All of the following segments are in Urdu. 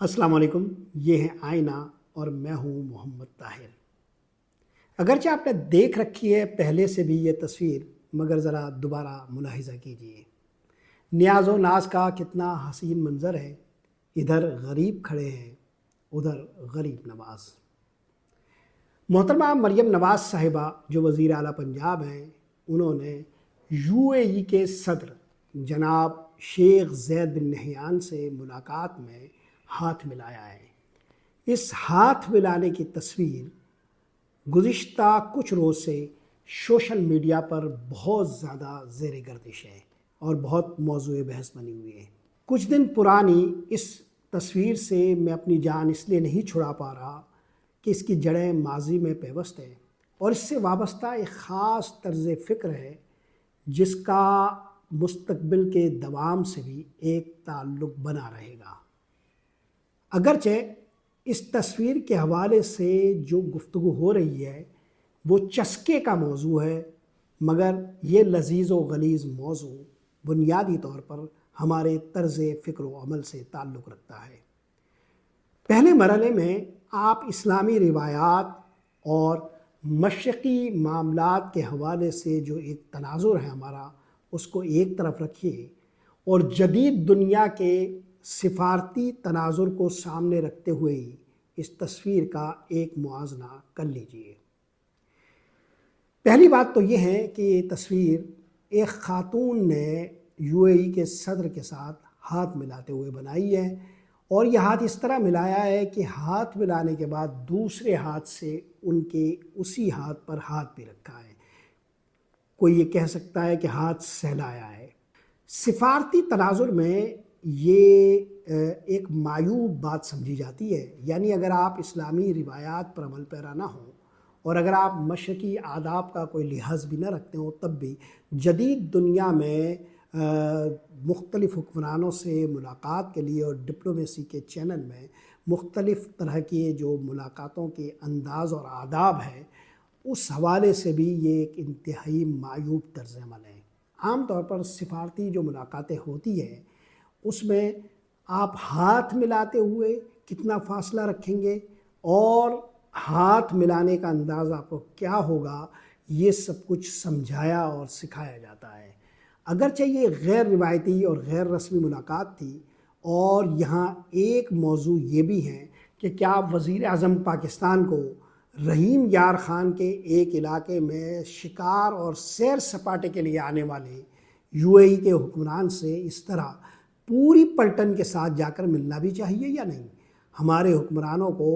السلام علیکم، یہ ہے آئینہ اور میں ہوں محمد طاہر۔ اگرچہ آپ نے دیکھ رکھی ہے پہلے سے بھی یہ تصویر، مگر ذرا دوبارہ ملاحظہ کیجئے۔ نیاز و ناز کا کتنا حسین منظر ہے۔ ادھر غریب کھڑے ہیں، ادھر غریب نواز۔ محترمہ مریم نواز صاحبہ جو وزیر اعلیٰ پنجاب ہیں، انہوں نے UAE کے صدر جناب شیخ زید بن نہیان سے ملاقات میں ہاتھ ملایا ہے۔ اس ہاتھ ملانے کی تصویر گزشتہ کچھ روز سے سوشل میڈیا پر بہت زیادہ زیر گردش ہے اور بہت موضوع بحث بنی ہوئی ہے۔ کچھ دن پرانی اس تصویر سے میں اپنی جان اس لیے نہیں چھڑا پا رہا کہ اس کی جڑیں ماضی میں پیوست ہیں اور اس سے وابستہ ایک خاص طرز فکر ہے جس کا مستقبل کے دوام سے بھی ایک تعلق بنا رہے گا۔ اگرچہ اس تصویر کے حوالے سے جو گفتگو ہو رہی ہے وہ چسکے کا موضوع ہے، مگر یہ لذیذ و غلیظ موضوع بنیادی طور پر ہمارے طرز فکر و عمل سے تعلق رکھتا ہے۔ پہلے مرحلے میں آپ اسلامی روایات اور مشرقی معاملات کے حوالے سے جو ایک تناظر ہے ہمارا، اس کو ایک طرف رکھیے اور جدید دنیا کے سفارتی تناظر کو سامنے رکھتے ہوئے ہی اس تصویر کا ایک موازنہ کر لیجئے۔ پہلی بات تو یہ ہے کہ یہ تصویر ایک خاتون نے UAE کے صدر کے ساتھ ہاتھ ملاتے ہوئے بنائی ہے، اور یہ ہاتھ اس طرح ملایا ہے کہ ہاتھ ملانے کے بعد دوسرے ہاتھ سے ان کے اسی ہاتھ پر ہاتھ بھی رکھا ہے۔ کوئی یہ کہہ سکتا ہے کہ ہاتھ سہلایا ہے۔ سفارتی تناظر میں یہ ایک معیوب بات سمجھی جاتی ہے، یعنی اگر آپ اسلامی روایات پر عمل پیرا نہ ہوں اور اگر آپ مشرقی آداب کا کوئی لحاظ بھی نہ رکھتے ہوں، تب بھی جدید دنیا میں مختلف حکمرانوں سے ملاقات کے لیے اور ڈپلومیسی کے چینل میں مختلف طرح کے جو ملاقاتوں کے انداز اور آداب ہے، اس حوالے سے بھی یہ ایک انتہائی معیوب طرز عمل ہے۔ عام طور پر سفارتی جو ملاقاتیں ہوتی ہیں اس میں آپ ہاتھ ملاتے ہوئے کتنا فاصلہ رکھیں گے اور ہاتھ ملانے کا انداز آپ کو کیا ہوگا، یہ سب کچھ سمجھایا اور سکھایا جاتا ہے۔ اگرچہ یہ غیر روایتی اور غیر رسمی ملاقات تھی، اور یہاں ایک موضوع یہ بھی ہے کہ کیا وزیر اعظم پاکستان کو رحیم یار خان کے ایک علاقے میں شکار اور سیر سپاٹے کے لیے آنے والے UAE کے حکمران سے اس طرح پوری پلٹن کے ساتھ جا کر ملنا بھی چاہیے یا نہیں؟ ہمارے حکمرانوں کو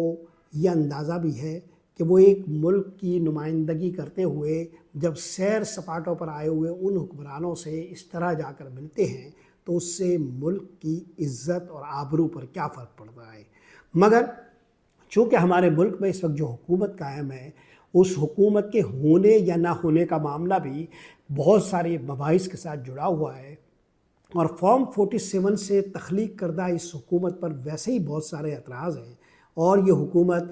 یہ اندازہ بھی ہے کہ وہ ایک ملک کی نمائندگی کرتے ہوئے جب سیر سپاٹوں پر آئے ہوئے ان حکمرانوں سے اس طرح جا کر ملتے ہیں تو اس سے ملک کی عزت اور آبرو پر کیا فرق پڑتا ہے۔ مگر چونکہ ہمارے ملک میں اس وقت جو حکومت قائم ہے، اس حکومت کے ہونے یا نہ ہونے کا معاملہ بھی بہت سارے مباحث کے ساتھ جڑا ہوا ہے، اور فارم 47 سے تخلیق کردہ اس حکومت پر ویسے ہی بہت سارے اعتراض ہیں، اور یہ حکومت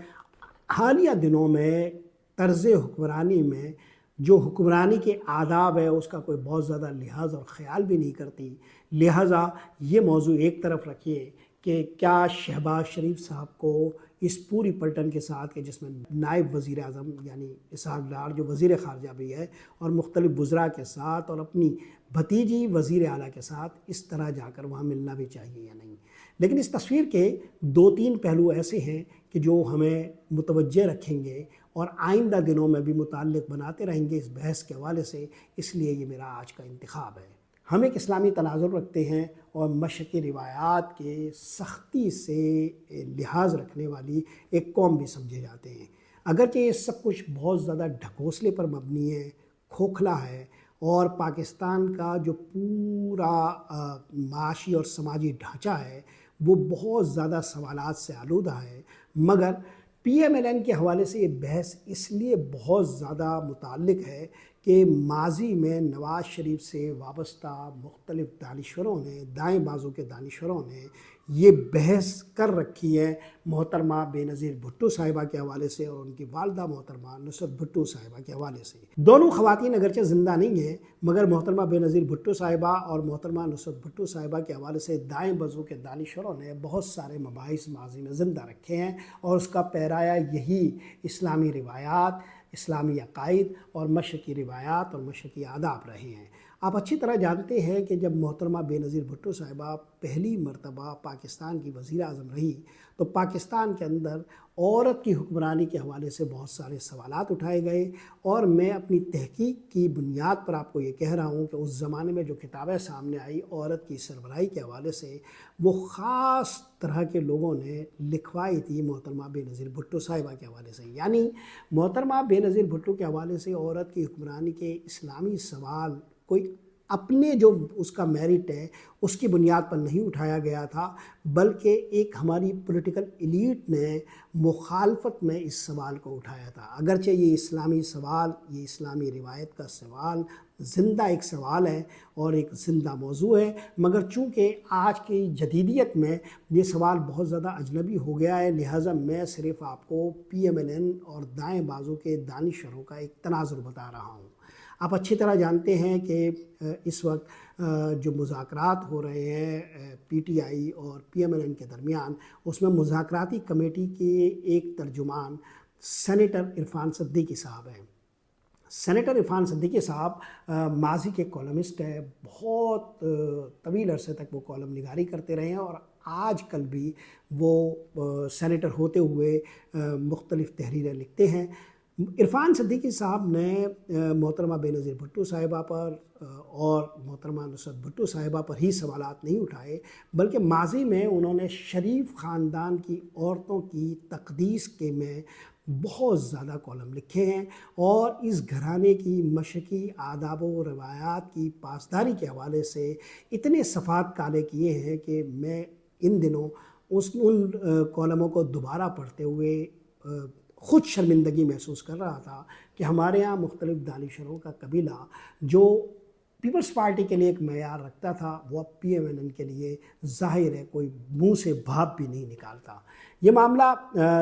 حالیہ دنوں میں طرز حکمرانی میں جو حکمرانی کے آداب ہے اس کا کوئی بہت زیادہ لحاظ اور خیال بھی نہیں کرتی۔ لہٰذا یہ موضوع ایک طرف رکھیے کہ کیا شہباز شریف صاحب کو اس پوری پلٹن کے ساتھ کہ جس میں نائب وزیر اعظم یعنی اسحاق ڈار جو وزیر خارجہ بھی ہے اور مختلف وزراء کے ساتھ اور اپنی بھتیجی وزیر اعلیٰ کے ساتھ اس طرح جا کر وہاں ملنا بھی چاہیے یا نہیں؟ لیکن اس تصویر کے 2-3 پہلو ایسے ہیں کہ جو ہمیں متوجہ رکھیں گے اور آئندہ دنوں میں بھی متعلق بناتے رہیں گے اس بحث کے حوالے سے، اس لیے یہ میرا آج کا انتخاب ہے۔ ہم ایک اسلامی تناظر رکھتے ہیں اور مشرقی روایات کے سختی سے لحاظ رکھنے والی ایک قوم بھی سمجھے جاتے ہیں۔ اگرچہ یہ سب کچھ بہت زیادہ ڈھکوسلے پر مبنی ہے، کھوکھلا ہے، اور پاکستان کا جو پورا معاشی اور سماجی ڈھانچہ ہے وہ بہت زیادہ سوالات سے آلودہ ہے، مگر PMLN کے حوالے سے یہ بحث اس لیے بہت زیادہ متعلق ہے کہ ماضی میں نواز شریف سے وابستہ مختلف دانشوروں نے، دائیں بازو کے دانشوروں نے یہ بحث کر رکھی ہے محترمہ بے نظیر بھٹو صاحبہ کے حوالے سے اور ان کی والدہ محترمہ نصرت بھٹو صاحبہ کے حوالے سے۔ دونوں خواتین اگرچہ زندہ نہیں ہیں، مگر محترمہ بے نظیر بھٹو صاحبہ اور محترمہ نصرت بھٹو صاحبہ کے حوالے سے دائیں بازو کے دانشوروں نے بہت سارے مباحث ماضی میں زندہ رکھے ہیں، اور اس کا پیرایہ یہی اسلامی روایات، اسلامی عقائد اور مشرقی روایات اور مشرقی آداب رہے ہیں۔ آپ اچھی طرح جانتے ہیں کہ جب محترمہ بے نظیر بھٹو صاحبہ پہلی مرتبہ پاکستان کی وزیر اعظم رہی تو پاکستان کے اندر عورت کی حکمرانی کے حوالے سے بہت سارے سوالات اٹھائے گئے، اور میں اپنی تحقیق کی بنیاد پر آپ کو یہ کہہ رہا ہوں کہ اس زمانے میں جو کتابیں سامنے آئی عورت کی سربراہی کے حوالے سے، وہ خاص طرح کے لوگوں نے لکھوائی تھی محترمہ بے نظیر بھٹو صاحبہ کے حوالے سے۔ یعنی محترمہ بے نظیر بھٹو کے حوالے سے عورت کی حکمرانی کے اسلامی سوال کوئی اپنے جو اس کا میرٹ ہے اس کی بنیاد پر نہیں اٹھایا گیا تھا، بلکہ ایک ہماری پولیٹیکل ایلیٹ نے مخالفت میں اس سوال کو اٹھایا تھا۔ اگرچہ یہ اسلامی سوال، یہ اسلامی روایت کا سوال زندہ ایک سوال ہے اور ایک زندہ موضوع ہے، مگر چونکہ آج کی جدیدیت میں یہ سوال بہت زیادہ اجنبی ہو گیا ہے، لہٰذا میں صرف آپ کو پی ایم ایل این اور دائیں بازو کے دانشوروں کا ایک تناظر بتا رہا ہوں۔ آپ اچھی طرح جانتے ہیں کہ اس وقت جو مذاکرات ہو رہے ہیں پی ٹی آئی اور پی ایم ایل این کے درمیان، اس میں مذاکراتی کمیٹی کے ایک ترجمان سینیٹر عرفان صدیقی صاحب ہیں۔ سینیٹر عرفان صدیقی صاحب ماضی کے کالمسٹ ہیں، بہت طویل عرصے تک وہ کالم نگاری کرتے رہے ہیں، اور آج کل بھی وہ سینیٹر ہوتے ہوئے مختلف تحریریں لکھتے ہیں۔ عرفان صدیقی صاحب نے محترمہ بے نظیر بھٹو صاحبہ پر اور محترمہ نصرت بھٹو صاحبہ پر ہی سوالات نہیں اٹھائے، بلکہ ماضی میں انہوں نے شریف خاندان کی عورتوں کی تقدیس کے میں بہت زیادہ کالم لکھے ہیں، اور اس گھرانے کی مشرقی آداب و روایات کی پاسداری کے حوالے سے اتنے صفحات کالے کیے ہیں کہ میں ان دنوں ان کالموں کو دوبارہ پڑھتے ہوئے خود شرمندگی محسوس کر رہا تھا کہ ہمارے ہاں مختلف دانشوروں کا قبیلہ جو پیپلز پارٹی کے لیے ایک معیار رکھتا تھا، وہ اب پی ایم ایل این کے لیے ظاہر ہے کوئی منہ سے بھاپ بھی نہیں نکالتا۔ یہ معاملہ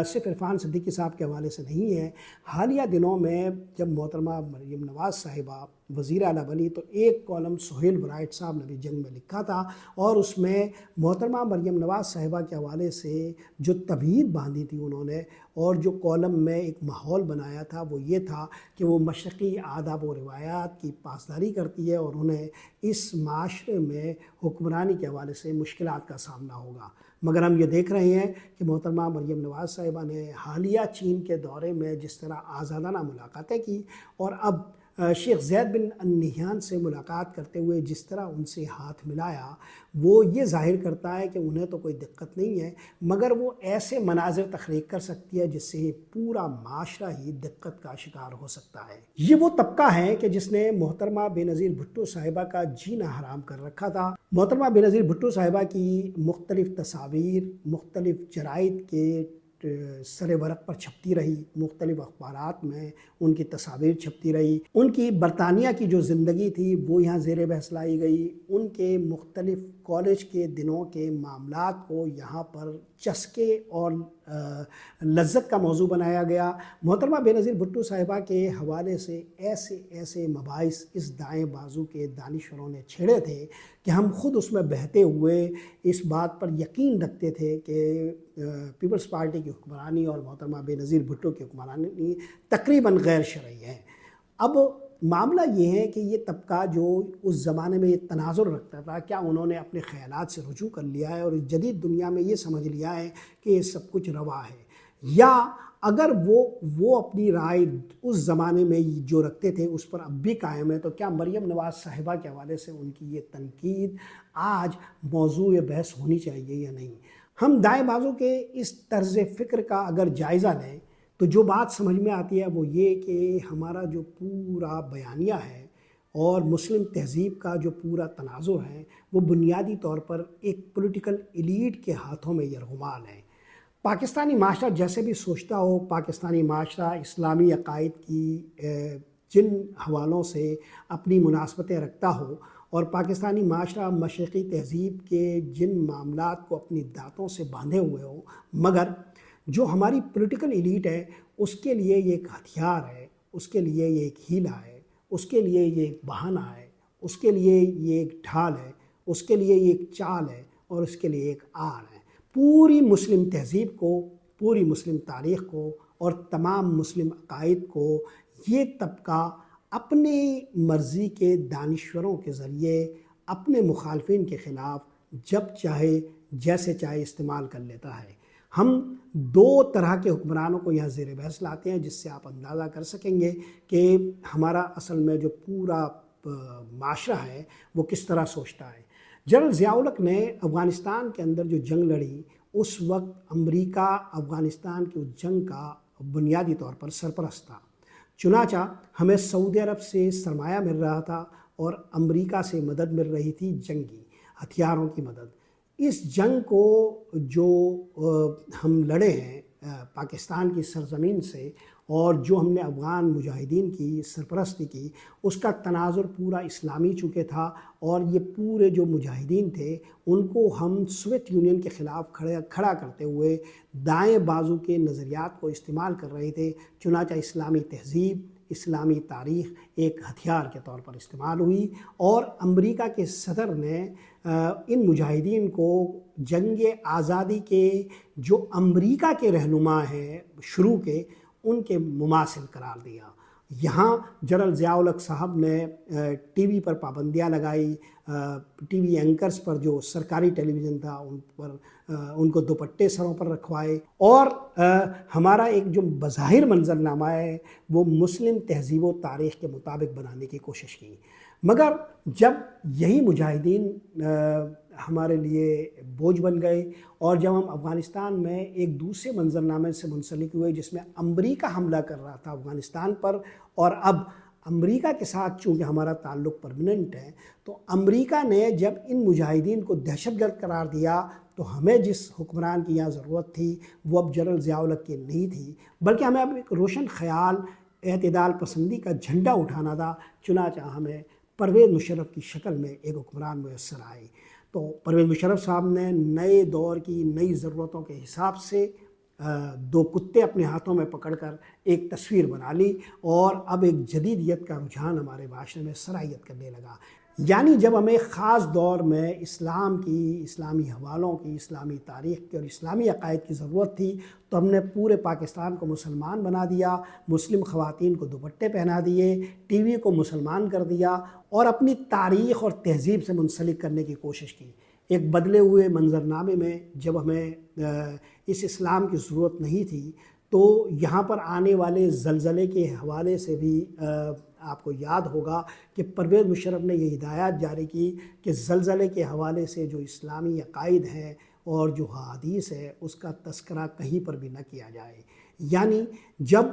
صرف عرفان صدیقی صاحب کے حوالے سے نہیں ہے۔ حالیہ دنوں میں جب محترمہ مریم نواز صاحبہ وزیر اعلیٰ بنی تو ایک کالم سہیل برائٹ صاحب نے بھی جنگ میں لکھا تھا، اور اس میں محترمہ مریم نواز صاحبہ کے حوالے سے جو تبعید باندھی تھی انہوں نے، اور جو کالم میں ایک ماحول بنایا تھا، وہ یہ تھا کہ وہ مشرقی آداب و روایات کی پاسداری کرتی ہے اور انہیں اس معاشرے میں حکمرانی کے حوالے سے مشکلات کا سامنا ہوگا۔ مگر ہم یہ دیکھ رہے ہیں کہ محترمہ مریم نواز صاحبہ نے حالیہ چین کے دورے میں جس طرح آزادانہ ملاقاتیں کی، اور اب شیخ زید بن النہیان سے ملاقات کرتے ہوئے جس طرح ان سے ہاتھ ملایا، وہ یہ ظاہر کرتا ہے کہ انہیں تو کوئی دقت نہیں ہے، مگر وہ ایسے مناظر تخلیق کر سکتی ہے جس سے پورا معاشرہ ہی دقت کا شکار ہو سکتا ہے۔ یہ وہ طبقہ ہے کہ جس نے محترمہ بے نظیر بھٹو صاحبہ کا جینا حرام کر رکھا تھا۔ محترمہ بے نظیر بھٹو صاحبہ کی مختلف تصاویر مختلف جرائد کے سر ورق پر چھپتی رہی، مختلف اخبارات میں ان کی تصاویر چھپتی رہی، ان کی برطانیہ کی جو زندگی تھی وہ یہاں زیر بحث لائی گئی، ان کے مختلف کالج کے دنوں کے معاملات کو یہاں پر چسکے اور لذت کا موضوع بنایا گیا۔ محترمہ بے نظیر بھٹو صاحبہ کے حوالے سے ایسے ایسے مباحث اس دائیں بازو کے دانشوروں نے چھیڑے تھے کہ ہم خود اس میں بہتے ہوئے اس بات پر یقین رکھتے تھے کہ پیپلز پارٹی کی حکمرانی اور محترمہ بے نظیر بھٹو کی حکمرانی تقریباً غیر شرعی ہے۔ اب معاملہ یہ ہے کہ یہ طبقہ جو اس زمانے میں یہ تناظر رکھتا تھا، کیا انہوں نے اپنے خیالات سے رجوع کر لیا ہے اور اس جدید دنیا میں یہ سمجھ لیا ہے کہ یہ سب کچھ روا ہے، یا اگر وہ اپنی رائے اس زمانے میں جو رکھتے تھے اس پر اب بھی قائم ہے، تو کیا مریم نواز صاحبہ کے حوالے سے ان کی یہ تنقید آج موضوع بحث ہونی چاہیے یا نہیں؟ ہم دائیں بازو کے اس طرز فکر کا اگر جائزہ لیں تو جو بات سمجھ میں آتی ہے وہ یہ کہ ہمارا جو پورا بیانیہ ہے اور مسلم تہذیب کا جو پورا تناظر ہے وہ بنیادی طور پر ایک پولیٹیکل ایلیٹ کے ہاتھوں میں یرغمال ہے۔ پاکستانی معاشرہ جیسے بھی سوچتا ہو، پاکستانی معاشرہ اسلامی عقائد کی جن حوالوں سے اپنی مناسبتیں رکھتا ہو اور پاکستانی معاشرہ مشرقی تہذیب کے جن معاملات کو اپنی دانتوں سے باندھے ہوئے ہو، مگر جو ہماری پولیٹیکل ایلیٹ ہے اس کے لیے یہ ایک ہتھیار ہے، اس کے لیے یہ ایک ہیلا ہے، اس کے لیے یہ ایک بہانہ ہے، اس کے لیے یہ ایک ڈھال ہے، اس کے لیے یہ ایک چال ہے اور اس کے لیے ایک آر ہے۔ پوری مسلم تہذیب کو، پوری مسلم تاریخ کو اور تمام مسلم عقائد کو یہ طبقہ اپنی مرضی کے دانشوروں کے ذریعے اپنے مخالفین کے خلاف جب چاہے جیسے چاہے استعمال کر لیتا ہے۔ ہم دو طرح کے حکمرانوں کو یہاں زیر بحث لاتے ہیں، جس سے آپ اندازہ کر سکیں گے کہ ہمارا اصل میں جو پورا معاشرہ ہے وہ کس طرح سوچتا ہے۔ جنرل ضیاء الحق نے افغانستان کے اندر جو جنگ لڑی، اس وقت امریکہ افغانستان کی اس جنگ کا بنیادی طور پر سرپرست تھا۔ چنانچہ ہمیں سعودی عرب سے سرمایہ مل رہا تھا اور امریکہ سے مدد مل رہی تھی، جنگی ہتھیاروں کی مدد۔ اس جنگ کو جو ہم لڑے ہیں پاکستان کی سرزمین سے اور جو ہم نے افغان مجاہدین کی سرپرستی کی، اس کا تناظر پورا اسلامی چونکہ تھا اور یہ پورے جو مجاہدین تھے ان کو ہم سوویت یونین کے خلاف کھڑا کرتے ہوئے دائیں بازو کے نظریات کو استعمال کر رہے تھے۔ چنانچہ اسلامی تہذیب، اسلامی تاریخ ایک ہتھیار کے طور پر استعمال ہوئی اور امریکہ کے صدر نے ان مجاہدین کو جنگ آزادی کے جو امریکہ کے رہنما ہیں شروع کے، ان کے مماثل قرار دیا۔ یہاں جنرل ضیاء الحق صاحب نے ٹی وی پر پابندیاں لگائی، ٹی وی اینکرز پر جو سرکاری ٹیلی ویژن تھا ان پر ان کو دوپٹے سروں پر رکھوائے اور ہمارا ایک جو بظاہر منظرنامہ ہے وہ مسلم تہذیب و تاریخ کے مطابق بنانے کی کوشش کی۔ مگر جب یہی مجاہدین ہمارے لیے بوجھ بن گئے اور جب ہم افغانستان میں ایک دوسرے منظرنامے سے منسلک ہوئے جس میں امریکہ حملہ کر رہا تھا افغانستان پر، اور اب امریکہ کے ساتھ چونکہ ہمارا تعلق پرماننٹ ہے، تو امریکہ نے جب ان مجاہدین کو دہشت گرد قرار دیا تو ہمیں جس حکمران کی یہاں ضرورت تھی وہ اب جنرل ضیاء الحق کی نہیں تھی، بلکہ ہمیں اب ایک روشن خیال اعتدال پسندی کا جھنڈا اٹھانا تھا۔ چنانچہ ہمیں پرویز مشرف کی شکل میں ایک حکمران میسر آئے۔ تو پرویز مشرف صاحب نے نئے دور کی نئی ضرورتوں کے حساب سے دو کتے اپنے ہاتھوں میں پکڑ کر ایک تصویر بنا لی اور اب ایک جدیدیت کا رجحان ہمارے معاشرے میں سرایت کرنے لگا۔ یعنی جب ہمیں خاص دور میں اسلام کی، اسلامی حوالوں کی، اسلامی تاریخ کی اور اسلامی عقائد کی ضرورت تھی تو ہم نے پورے پاکستان کو مسلمان بنا دیا، مسلم خواتین کو دوپٹے پہنا دیے، ٹی وی کو مسلمان کر دیا اور اپنی تاریخ اور تہذیب سے منسلک کرنے کی کوشش کی۔ ایک بدلے ہوئے منظرنامے میں جب ہمیں اس اسلام کی ضرورت نہیں تھی تو یہاں پر آنے والے زلزلے کے حوالے سے بھی آپ کو یاد ہوگا کہ پرویز مشرف نے یہ ہدایات جاری کی کہ زلزلے کے حوالے سے جو اسلامی عقائد ہیں اور جو حدیث ہے اس کا تذکرہ کہیں پر بھی نہ کیا جائے۔ یعنی جب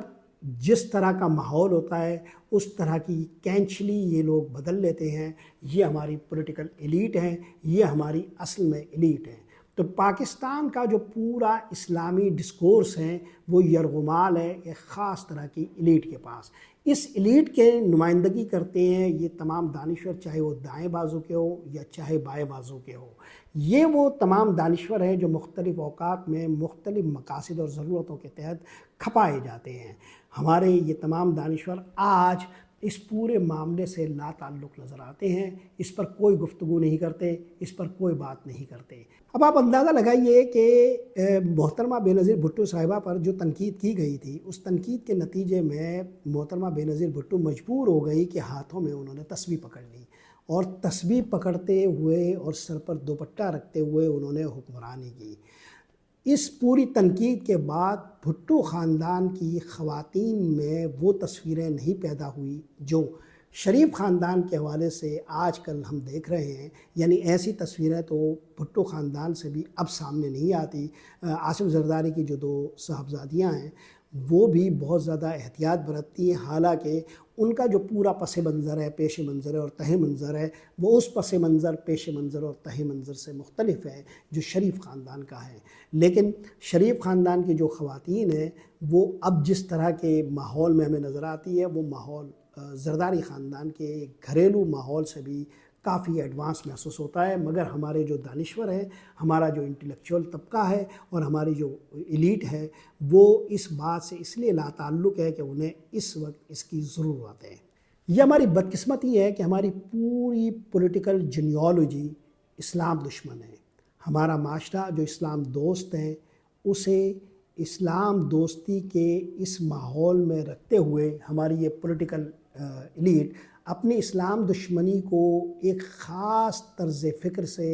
جس طرح کا ماحول ہوتا ہے اس طرح کی کینچلی یہ لوگ بدل لیتے ہیں۔ یہ ہماری پولیٹیکل ایلیٹ ہیں، یہ ہماری اصل میں ایلیٹ ہیں۔ تو پاکستان کا جو پورا اسلامی ڈسکورس ہے وہ یرغمال ہے ایک خاص طرح کی ایلیٹ کے پاس۔ اس ایلیٹ کے نمائندگی کرتے ہیں یہ تمام دانشور، چاہے وہ دائیں بازو کے ہو یا چاہے بائیں بازو کے ہو۔ یہ وہ تمام دانشور ہیں جو مختلف اوقات میں مختلف مقاصد اور ضرورتوں کے تحت کھپائے جاتے ہیں۔ ہمارے یہ تمام دانشور آج اس پورے معاملے سے لا تعلق نظر آتے ہیں، اس پر کوئی گفتگو نہیں کرتے، اس پر کوئی بات نہیں کرتے۔ اب آپ اندازہ لگائیے کہ محترمہ بے نظیر بھٹو صاحبہ پر جو تنقید کی گئی تھی، اس تنقید کے نتیجے میں محترمہ بے نظیر بھٹو مجبور ہو گئی کہ ہاتھوں میں انہوں نے تسبیح پکڑ لی اور تسبیح پکڑتے ہوئے اور سر پر دوپٹہ رکھتے ہوئے انہوں نے حکمرانی کی۔ اس پوری تنقید کے بعد بھٹو خاندان کی خواتین میں وہ تصویریں نہیں پیدا ہوئی جو شریف خاندان کے حوالے سے آج کل ہم دیکھ رہے ہیں۔ یعنی ایسی تصویریں تو بھٹو خاندان سے بھی اب سامنے نہیں آتی۔ آصف زرداری کی جو دو صاحبزادیاں ہیں وہ بھی بہت زیادہ احتیاط برتتی ہیں، حالانکہ ان کا جو پورا پس منظر ہے، پیش منظر ہے اور تہ منظر ہے، وہ اس پس منظر، پیش منظر اور تہ منظر سے مختلف ہے جو شریف خاندان کا ہے۔ لیکن شریف خاندان کی جو خواتین ہیں وہ اب جس طرح کے ماحول میں ہمیں نظر آتی ہے وہ ماحول زرداری خاندان کے گھریلو ماحول سے بھی کافی ایڈوانس محسوس ہوتا ہے، مگر ہمارے جو دانشور ہیں، ہمارا جو انٹلیکچوئل طبقہ ہے اور ہماری جو ایلیٹ ہے وہ اس بات سے اس لیے لا تعلق ہے کہ انہیں اس وقت اس کی ضرورت ہے۔ یہ ہماری بدقسمتی ہے کہ ہماری پوری پولیٹیکل جینیالوجی اسلام دشمن ہے۔ ہمارا معاشرہ جو اسلام دوست ہے اسے اسلام دوستی کے اس ماحول میں رکھتے ہوئے ہماری یہ پولیٹیکل ایلیٹ اپنی اسلام دشمنی کو ایک خاص طرز فکر سے،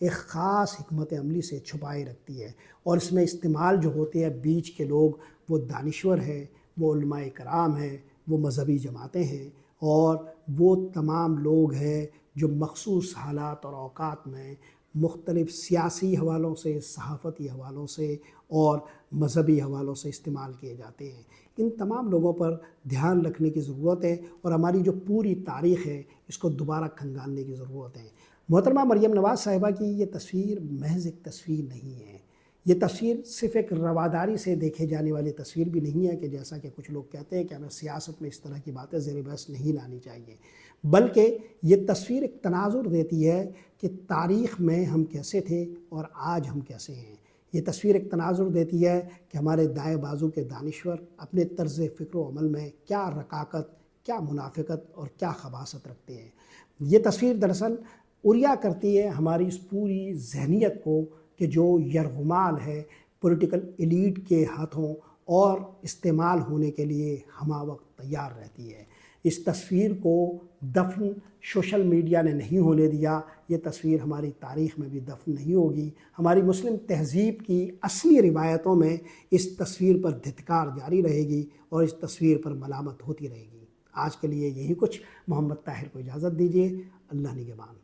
ایک خاص حکمت عملی سے چھپائے رکھتی ہے، اور اس میں استعمال جو ہوتے ہیں بیچ کے لوگ وہ دانشور ہیں، وہ علماء کرام ہیں، وہ مذہبی جماعتیں ہیں، اور وہ تمام لوگ ہیں جو مخصوص حالات اور اوقات میں مختلف سیاسی حوالوں سے، صحافتی حوالوں سے اور مذہبی حوالوں سے استعمال کیے جاتے ہیں۔ ان تمام لوگوں پر دھیان رکھنے کی ضرورت ہے اور ہماری جو پوری تاریخ ہے اس کو دوبارہ کھنگالنے کی ضرورت ہے۔ محترمہ مریم نواز صاحبہ کی یہ تصویر محض ایک تصویر نہیں ہے، یہ تصویر صرف ایک رواداری سے دیکھے جانے والی تصویر بھی نہیں ہے کہ جیسا کہ کچھ لوگ کہتے ہیں کہ ہمیں سیاست میں اس طرح کی باتیں زیر بحث نہیں لانی چاہیے، بلکہ یہ تصویر ایک تناظر دیتی ہے کہ تاریخ میں ہم کیسے تھے اور آج ہم کیسے ہیں۔ یہ تصویر ایک تناظر دیتی ہے کہ ہمارے دائیں بازو کے دانشور اپنے طرز فکر و عمل میں کیا رقاقت، کیا منافقت اور کیا خباثت رکھتے ہیں۔ یہ تصویر دراصل عریاں کرتی ہے ہماری اس پوری ذہنیت کو کہ جو یرغمال ہے پولیٹیکل ایلیٹ کے ہاتھوں اور استعمال ہونے کے لیے ہمہ وقت تیار رہتی ہے۔ اس تصویر کو دفن سوشل میڈیا نے نہیں ہونے دیا، یہ تصویر ہماری تاریخ میں بھی دفن نہیں ہوگی۔ ہماری مسلم تہذیب کی اصلی روایتوں میں اس تصویر پر دھتکار جاری رہے گی اور اس تصویر پر ملامت ہوتی رہے گی۔ آج کے لیے یہی کچھ۔ محمد طاہر کو اجازت دیجیے۔ اللہ نگہبان۔